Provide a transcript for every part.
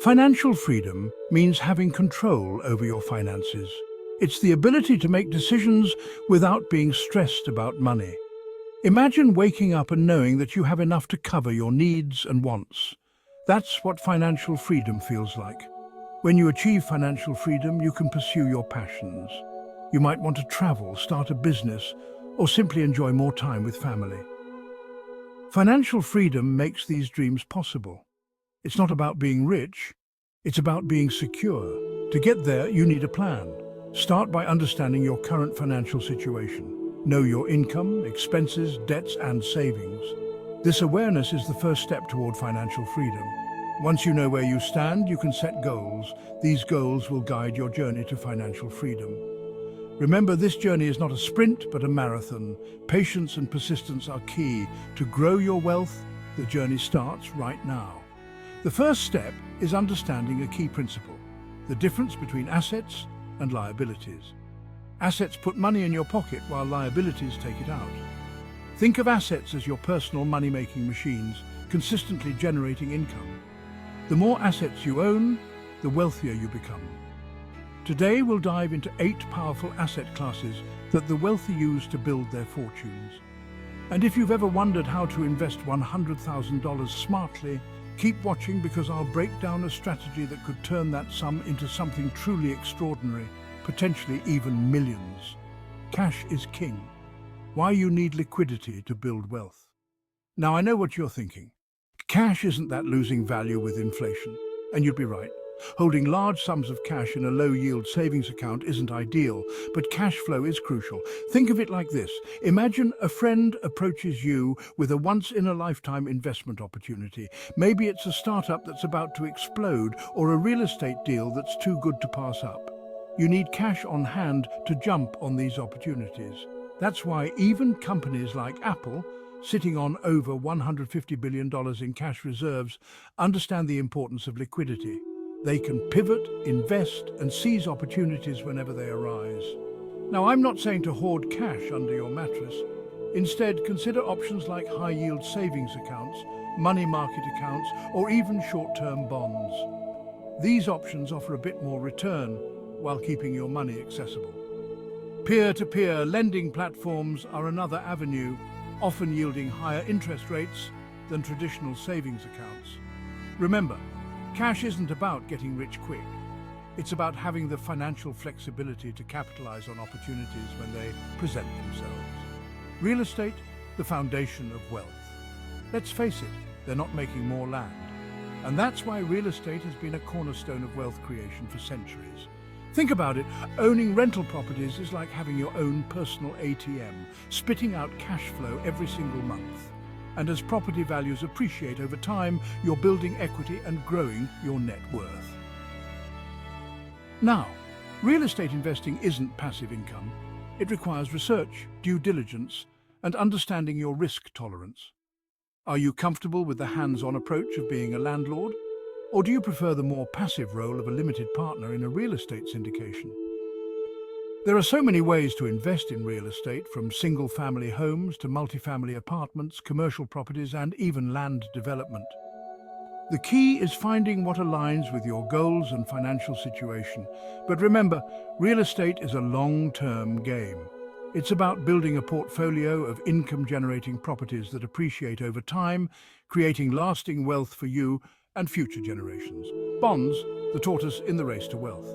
Financial freedom means having control over your finances. It's the ability to make decisions without being stressed about money. Imagine waking up and knowing that you have enough to cover your needs and wants. That's what financial freedom feels like. When you achieve financial freedom, you can pursue your passions. You might want to travel, start a business, or simply enjoy more time with family. Financial freedom makes these dreams possible. It's not about being rich, it's about being secure. To get there, you need a plan. Start by understanding your current financial situation. Know your income, expenses, debts, and savings. This awareness is the first step toward financial freedom. Once you know where you stand, you can set goals. These goals will guide your journey to financial freedom. Remember, this journey is not a sprint, but a marathon. Patience and persistence are key. To grow your wealth, the journey starts right now. The first step is understanding a key principle: the difference between assets and liabilities. Assets put money in your pocket while liabilities take it out. Think of assets as your personal money-making machines, consistently generating income. The more assets you own, the wealthier you become. Today we'll dive into 8 powerful asset classes that the wealthy use to build their fortunes. And if you've ever wondered how to invest $100,000 smartly, keep watching, because I'll break down a strategy that could turn that sum into something truly extraordinary, potentially even millions. Cash is king. Why you need liquidity to build wealth. Now, I know what you're thinking. Cash isn't that losing value with inflation? And you'd be right. Holding large sums of cash in a low-yield savings account isn't ideal, but cash flow is crucial. Think of it like this. Imagine a friend approaches you with a once-in-a-lifetime investment opportunity. Maybe it's a startup that's about to explode, or a real estate deal that's too good to pass up. You need cash on hand to jump on these opportunities. That's why even companies like Apple, sitting on over $150 billion in cash reserves, understand the importance of liquidity. They can pivot, invest, and seize opportunities whenever they arise. Now, I'm not saying to hoard cash under your mattress. Instead, consider options like high-yield savings accounts, money market accounts, or even short-term bonds. These options offer a bit more return while keeping your money accessible. Peer-to-peer lending platforms are another avenue, often yielding higher interest rates than traditional savings accounts. Remember, cash isn't about getting rich quick. It's about having the financial flexibility to capitalize on opportunities when they present themselves. Real estate, the foundation of wealth. Let's face it, they're not making more land. And that's why real estate has been a cornerstone of wealth creation for centuries. Think about it, owning rental properties is like having your own personal ATM, spitting out cash flow every single month. And as property values appreciate over time, you're building equity and growing your net worth. Now, real estate investing isn't passive income. It requires research, due diligence, and understanding your risk tolerance. Are you comfortable with the hands-on approach of being a landlord? Or do you prefer the more passive role of a limited partner in a real estate syndication? There are so many ways to invest in real estate, from single-family homes to multifamily apartments, commercial properties, and even land development. The key is finding what aligns with your goals and financial situation. But remember, real estate is a long-term game. It's about building a portfolio of income-generating properties that appreciate over time, creating lasting wealth for you and future generations. Bonds, the tortoise in the race to wealth.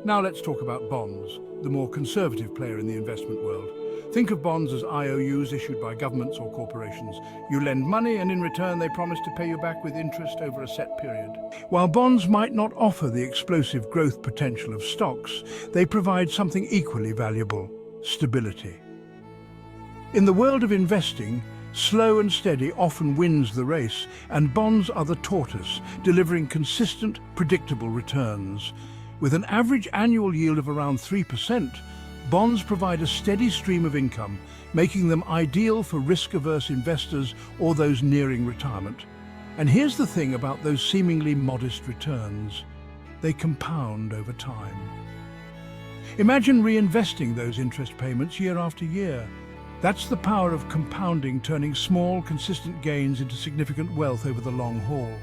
Now let's talk about bonds, the more conservative player in the investment world. Think of bonds as IOUs issued by governments or corporations. You lend money and in return they promise to pay you back with interest over a set period. While bonds might not offer the explosive growth potential of stocks, they provide something equally valuable: stability. In the world of investing, slow and steady often wins the race, and bonds are the tortoise, delivering consistent, predictable returns. With an average annual yield of around 3%, bonds provide a steady stream of income, making them ideal for risk-averse investors or those nearing retirement. And here's the thing about those seemingly modest returns: they compound over time. Imagine reinvesting those interest payments year after year. That's the power of compounding, turning small, consistent gains into significant wealth over the long haul.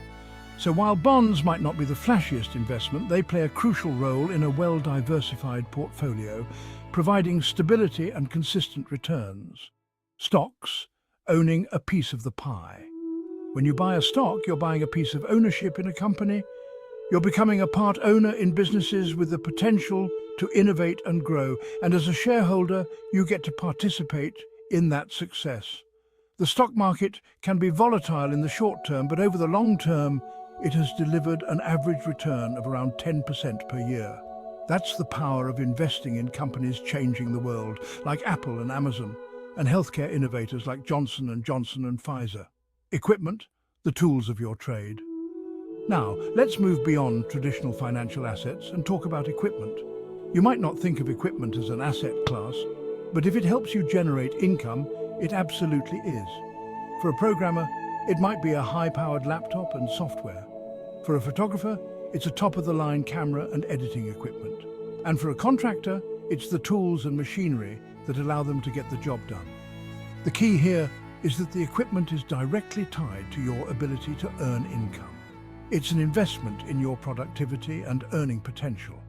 So while bonds might not be the flashiest investment, they play a crucial role in a well-diversified portfolio, providing stability and consistent returns. Stocks, owning a piece of the pie. When you buy a stock, you're buying a piece of ownership in a company. You're becoming a part owner in businesses with the potential to innovate and grow, and as a shareholder, you get to participate in that success. The stock market can be volatile in the short term, but over the long term, it has delivered an average return of around 10% per year. That's the power of investing in companies changing the world, like Apple and Amazon, and healthcare innovators like Johnson & Johnson and Pfizer. Equipment, the tools of your trade. Now, let's move beyond traditional financial assets and talk about equipment. You might not think of equipment as an asset class, but if it helps you generate income, it absolutely is. For a programmer, it might be a high-powered laptop and software. For a photographer, it's a top-of-the-line camera and editing equipment. And for a contractor, it's the tools and machinery that allow them to get the job done. The key here is that the equipment is directly tied to your ability to earn income. It's an investment in your productivity and earning potential.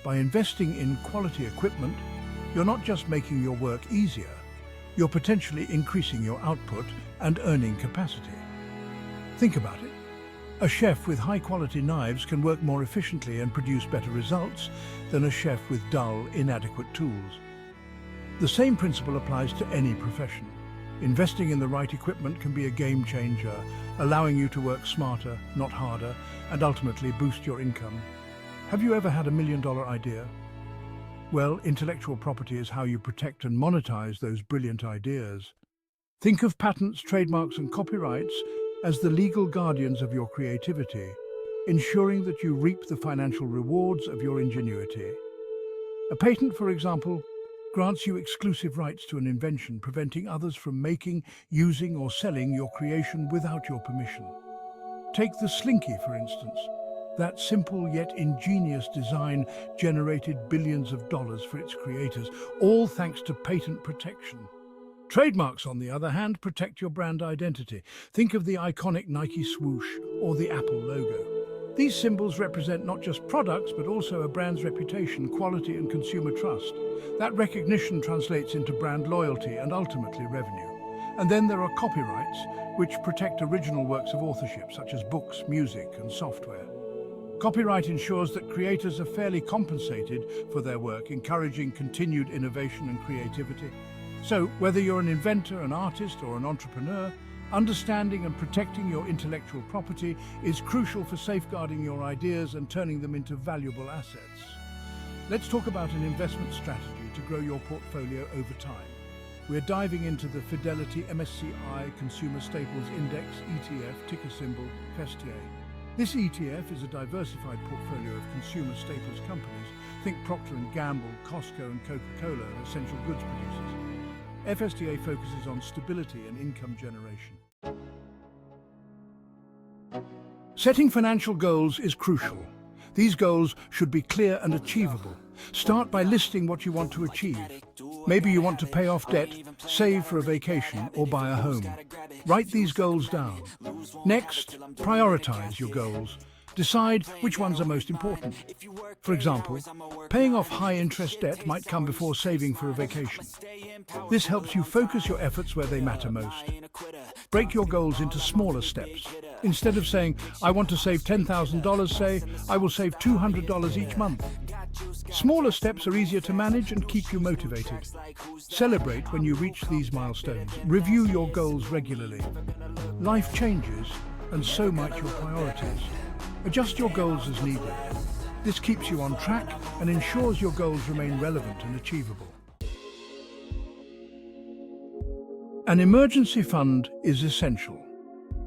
By investing in quality equipment, you're not just making your work easier, you're potentially increasing your output and earning capacity. Think about it. A chef with high-quality knives can work more efficiently and produce better results than a chef with dull, inadequate tools. The same principle applies to any profession. Investing in the right equipment can be a game changer, allowing you to work smarter, not harder, and ultimately boost your income. Have you ever had a million-dollar idea? Well, intellectual property is how you protect and monetize those brilliant ideas. Think of patents, trademarks, and copyrights as the legal guardians of your creativity, ensuring that you reap the financial rewards of your ingenuity. A patent, for example, grants you exclusive rights to an invention, preventing others from making, using, or selling your creation without your permission. Take the Slinky, for instance. That simple yet ingenious design generated billions of dollars for its creators, all thanks to patent protection. Trademarks, on the other hand, protect your brand identity. Think of the iconic Nike swoosh or the Apple logo. These symbols represent not just products, but also a brand's reputation, quality, and consumer trust. That recognition translates into brand loyalty and ultimately revenue. And then there are copyrights, which protect original works of authorship, such as books, music, and software. Copyright ensures that creators are fairly compensated for their work, encouraging continued innovation and creativity. So, whether you're an inventor, an artist, or an entrepreneur, understanding and protecting your intellectual property is crucial for safeguarding your ideas and turning them into valuable assets. Let's talk about an investment strategy to grow your portfolio over time. We're diving into the Fidelity MSCI Consumer Staples Index ETF, ticker symbol FSTA. This ETF is a diversified portfolio of consumer staples companies. Think Procter & Gamble, Costco, and Coca-Cola, essential goods producers. FSTA focuses on stability and income generation. Setting financial goals is crucial. These goals should be clear and achievable. Start by listing what you want to achieve. Maybe you want to pay off debt, save for a vacation, or buy a home. Write these goals down. Next, prioritize your goals. Decide which ones are most important. For example, paying off high-interest debt might come before saving for a vacation. This helps you focus your efforts where they matter most. Break your goals into smaller steps. Instead of saying, I want to save $10,000, say, I will save $200 each month. Smaller steps are easier to manage and keep you motivated. Celebrate when you reach these milestones. Review your goals regularly. Life changes, and so might your priorities. Adjust your goals as needed. This keeps you on track and ensures your goals remain relevant and achievable. An emergency fund is essential.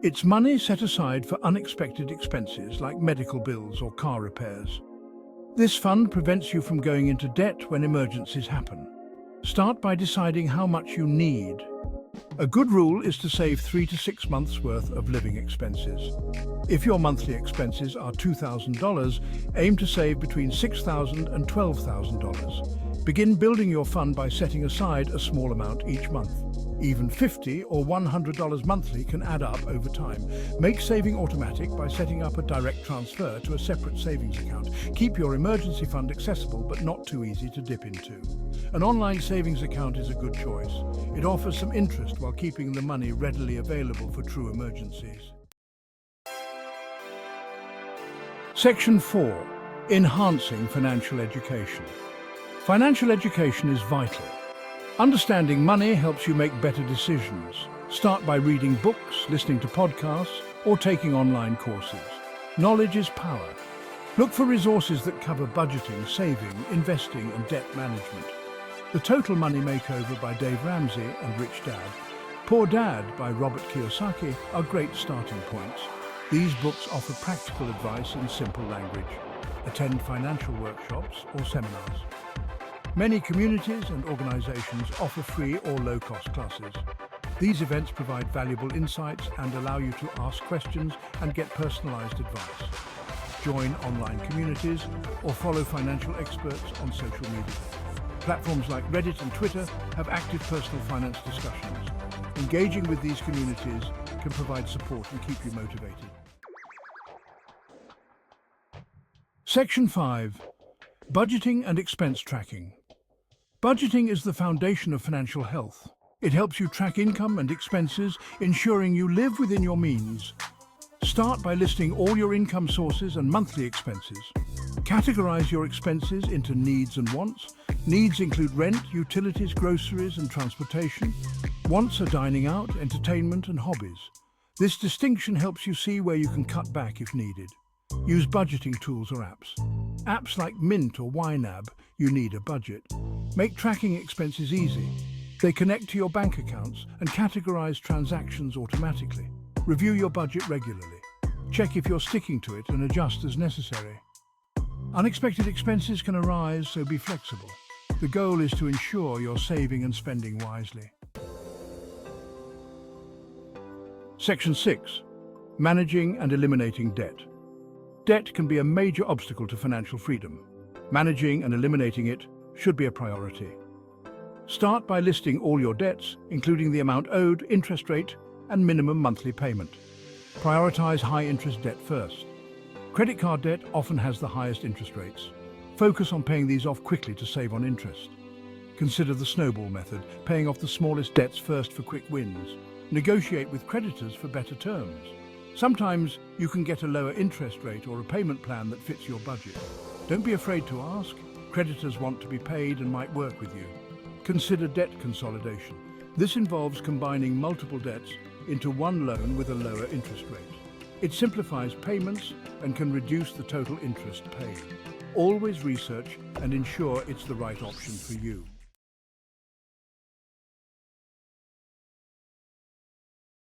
It's money set aside for unexpected expenses like medical bills or car repairs. This fund prevents you from going into debt when emergencies happen. Start by deciding how much you need. A good rule is to save 3 to 6 months' worth of living expenses. If your monthly expenses are $2,000, aim to save between $6,000 and $12,000. Begin building your fund by setting aside a small amount each month. Even $50 or $100 monthly can add up over time. Make saving automatic by setting up a direct transfer to a separate savings account. Keep your emergency fund accessible but not too easy to dip into. An online savings account is a good choice. It offers some interest while keeping the money readily available for true emergencies. Section 4. Enhancing financial education. Financial education is vital. Understanding money helps you make better decisions. Start by reading books, listening to podcasts, or taking online courses. Knowledge is power. Look for resources that cover budgeting, saving, investing, and debt management. The Total Money Makeover by Dave Ramsey and Rich Dad, Poor Dad by Robert Kiyosaki are great starting points. These books offer practical advice in simple language. Attend financial workshops or seminars. Many communities and organizations offer free or low-cost classes. These events provide valuable insights and allow you to ask questions and get personalized advice. Join online communities or follow financial experts on social media. Platforms like Reddit and Twitter have active personal finance discussions. Engaging with these communities can provide support and keep you motivated. Section 5. Budgeting and expense tracking. Budgeting is the foundation of financial health. It helps you track income and expenses, ensuring you live within your means. Start by listing all your income sources and monthly expenses. Categorize your expenses into needs and wants. Needs include rent, utilities, groceries, and transportation. Wants are dining out, entertainment, and hobbies. This distinction helps you see where you can cut back if needed. Use budgeting tools or apps. Apps like Mint or YNAB, you need a budget. Make tracking expenses easy. They connect to your bank accounts and categorize transactions automatically. Review your budget regularly. Check if you're sticking to it and adjust as necessary. Unexpected expenses can arise, so be flexible. The goal is to ensure you're saving and spending wisely. Section 6. Managing and eliminating debt. Debt can be a major obstacle to financial freedom. Managing and eliminating it should be a priority. Start by listing all your debts, including the amount owed, interest rate, and minimum monthly payment. Prioritize high-interest debt first. Credit card debt often has the highest interest rates. Focus on paying these off quickly to save on interest. Consider the snowball method, paying off the smallest debts first for quick wins. Negotiate with creditors for better terms. Sometimes you can get a lower interest rate or a payment plan that fits your budget. Don't be afraid to ask. Creditors want to be paid and might work with you. Consider debt consolidation. This involves combining multiple debts into one loan with a lower interest rate. It simplifies payments and can reduce the total interest paid. Always research and ensure it's the right option for you.